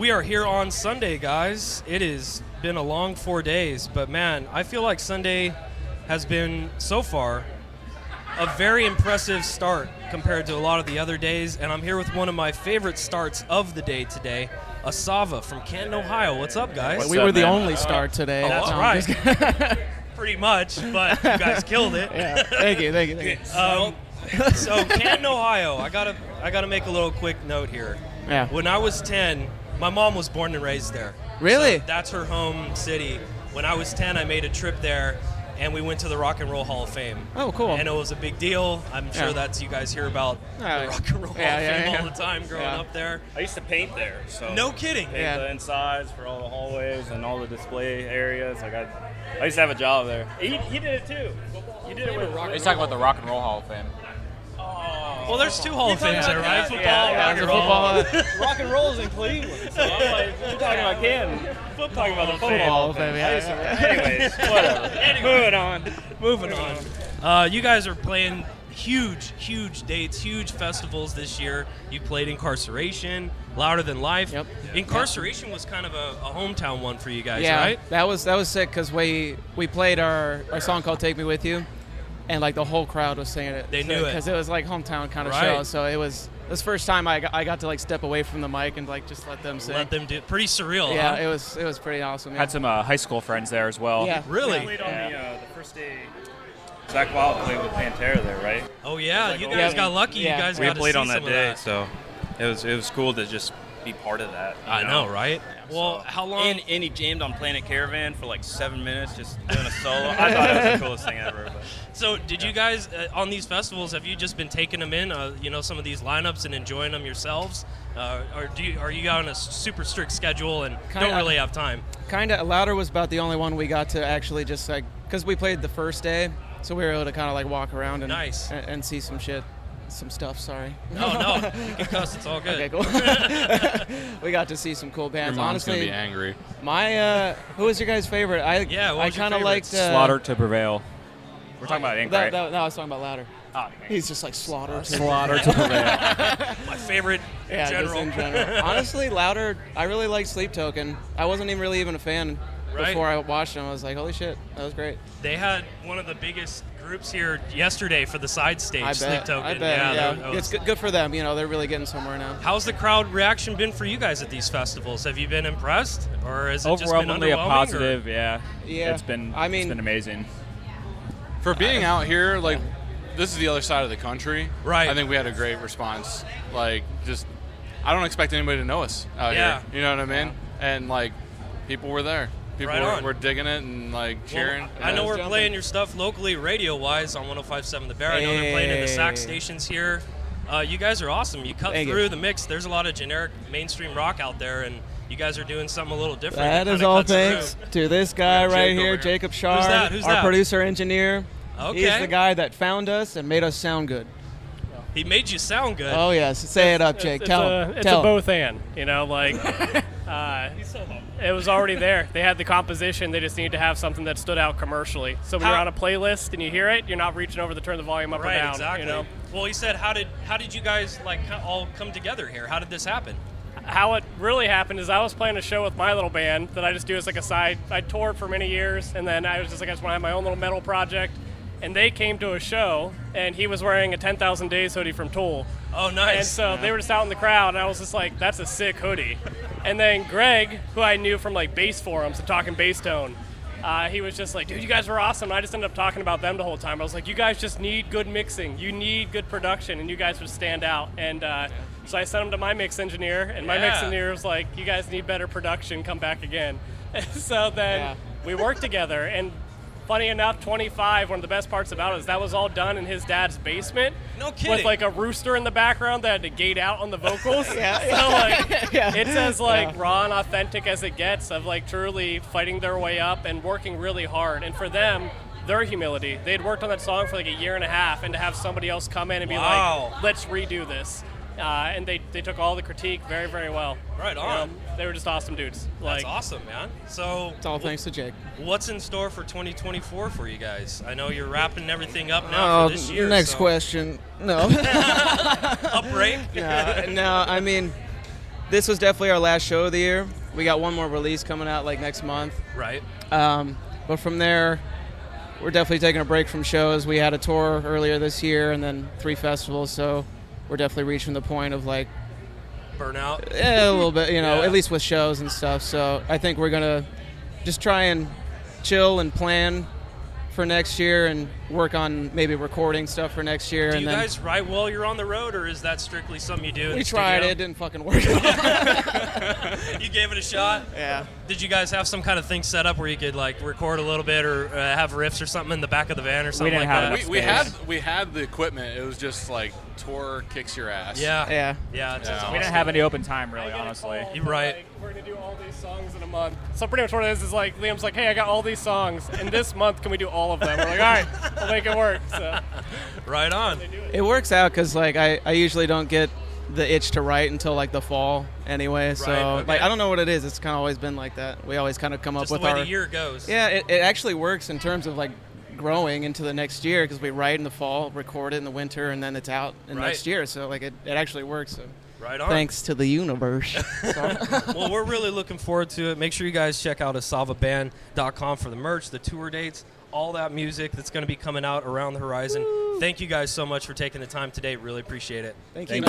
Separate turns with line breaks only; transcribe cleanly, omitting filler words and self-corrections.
We are here on Sunday, guys. It has been a long 4 days, but man, I feel like Sunday has been, so far, a very impressive start compared to a lot of the other days, and I'm here with one of my favorite starts of the day today, Asava from Canton, Ohio. What's up, guys?
We were the only start today.
That's right. Pretty much, but you guys killed it.
Yeah. Thank you.
So Canton, Ohio, I gotta make a little quick note here.
Yeah.
When I was 10, my mom was born and raised there.
Really?
So that's her home city. When I was 10, I made a trip there, and we went to the Rock and Roll Hall of Fame.
Oh, cool.
And it was a big deal. I'm sure that's you guys hear about the Rock and Roll Hall of Fame all the time growing up there.
I used to paint there. So
no kidding.
Paint the insides for all the hallways and all the display areas. Like I used to have a job there. He did it too. You did it with Rock.
He's talking about the Rock and Roll Hall of Fame.
Well, there's two Hall of Fames there, right?
Football,
rock and roll.
Rock and roll's in Cleveland. So I'm like, you're talking about Canton. I'm talking about the football Hall of Fame. Anyways, whatever. Moving on.
You guys are playing huge dates, huge festivals this year. You played Incarceration, Louder Than Life.
Yep.
Incarceration was kind of a hometown one for you guys,
yeah,
right?
that was sick because we played our song called "Take Me With You," and like the whole crowd was singing it.
They knew it
because it was like hometown kind of show. So it was this first time I got to like step away from the mic and like just let them sing.
Let them do it. Pretty surreal.
Yeah,
huh?
it was pretty awesome. Yeah.
Had some high school friends there as well.
Yeah,
really.
We played on the first day. Zach Wild played with Pantera there, right?
Oh yeah, you guys got lucky.
Yeah.
You guys
We
got to
played
see
on that
some of
day,
that.
so it was cool to just be part of that.
I know, right? Well, how long?
And he jammed on Planet Caravan for like 7 minutes, just doing a solo. I thought it was the coolest thing ever. But.
So, did you guys on these festivals? Have you just been taking them in, some of these lineups and enjoying them yourselves, or are you on a super strict schedule and don't really have time?
Kinda. Louder was about the only one we got to actually just like because we played the first day, so we were able to kind of like walk around and and see some shit. Some stuff, sorry.
No, you can cuss, it's all good.
Okay, cool. We got to see some cool bands.
Your mom's
Honestly,
gonna be angry.
Who was your guys' favorite? I kind of liked
Slaughter to Prevail. We're talking about Ink, right?
No, I was talking about Louder.
Oh,
he's just like Slaughter to
Prevail.
My favorite in general.
Just in general. Honestly, Louder, I really liked Sleep Token. I wasn't even a fan before I watched them. I was like, holy shit, that was great.
They had one of the biggest groups here yesterday for the side stage, Sleep Token.
I bet, yeah. It's good for them. They're really getting somewhere now.
How's the crowd reaction been for you guys at these festivals? Have you been impressed, or has it just been
Overwhelmingly
underwhelming?
a positive, yeah.
It's
been amazing.
For being out here, like, this is the other side of the country.
Right.
I think we had a great response. Like, just, I don't expect anybody to know us out here. You know what I mean?
Yeah.
And, like, people were there. People were digging it and, like, cheering.
Well, I know we're playing your stuff locally, radio-wise, on 105.7 The Bear. I know they're playing in the SAC stations here. You guys are awesome. You cut through the mix. There's a lot of generic mainstream rock out there, and you guys are doing something a little different.
That is all thanks to this guy right here, Jacob Shard,
Who's
our
that?
Producer engineer.
Okay.
He's the guy that found us and made us sound good.
He made you sound good.
Oh, yes. Say it up, Jake. Tell him.
It's a both and, like, it was already there. They had the composition. They just needed to have something that stood out commercially. So when you're on a playlist and you hear it, you're not reaching over to turn the volume up or down.
Exactly. Well, he said, how did you guys, like, all come together here? How did this happen?
How it really happened is I was playing a show with my little band that I just do as like a side. I toured for many years, and then I was just like, I just want to have my own little metal project. And they came to a show, and he was wearing a 10,000 Days hoodie from Tool.
Oh, nice.
And so they were just out in the crowd, and I was just like, that's a sick hoodie. And then Greg, who I knew from like bass forums and talking bass tone, he was just like, dude, you guys were awesome. And I just ended up talking about them the whole time. I was like, you guys just need good mixing. You need good production, and you guys would stand out. And so I sent him to my mix engineer, and my mix engineer was like, you guys need better production. Come back again. And so then we worked together, and funny enough, 25, one of the best parts about it is that was all done in his dad's basement.
No kidding.
With like a rooster in the background that had to gate out on the vocals. So like, it's as like raw and authentic as it gets of like truly fighting their way up and working really hard. And for them, their humility, they'd worked on that song for like a year and a half, and to have somebody else come in and be like, let's redo this. And they took all the critique very, very well.
Right on.
They were just awesome dudes.
That's awesome, man. So
it's all thanks to Jake.
What's in store for 2024 for you guys? I know you're wrapping everything up now for this year.
Next question. No.
A break?
No, I mean, this was definitely our last show of the year. We got one more release coming out like next month.
Right.
But from there, we're definitely taking a break from shows. We had a tour earlier this year and then 3 festivals, so we're definitely reaching the point of like
burnout.
Yeah, a little bit, at least with shows and stuff. So I think we're gonna just try and chill and plan for next year and work on maybe recording stuff for next year.
Do
and
you
then
guys write while you're on the road, or is that strictly something you do in
we
the
tried
studio?
it, didn't fucking work.
You gave it a shot?
Yeah.
Did you guys have some kind of thing set up where you could like record a little bit or have riffs or something in the back of the van or something like that?
We had the equipment. It was just like tour kicks your ass.
Yeah.
Yeah.
It's awesome.
We didn't have any open time, really, honestly.
You're right.
Like, we're going to do all these songs in a month. So pretty much what it is like Liam's like, hey, I got all these songs. And this month, can we do all of them? We're like, all right, we'll make it work. So
right on.
It works out because like I usually don't get the itch to write until like the fall anyway. So
okay.
like I don't know what it is. It's kind of always been like that. We always kind of come up
Just
with
the way
our
the year goes.
Yeah, it actually works in terms of like growing into the next year because we write in the fall, record it in the winter, and then it's out in next year. So like it actually works. So.
Right on.
Thanks to the universe.
Well, we're really looking forward to it. Make sure you guys check out asavaband.com for the merch, the tour dates, all that music that's going to be coming out around the horizon. Woo. Thank you guys so much for taking the time today. Really appreciate it.
Thank you.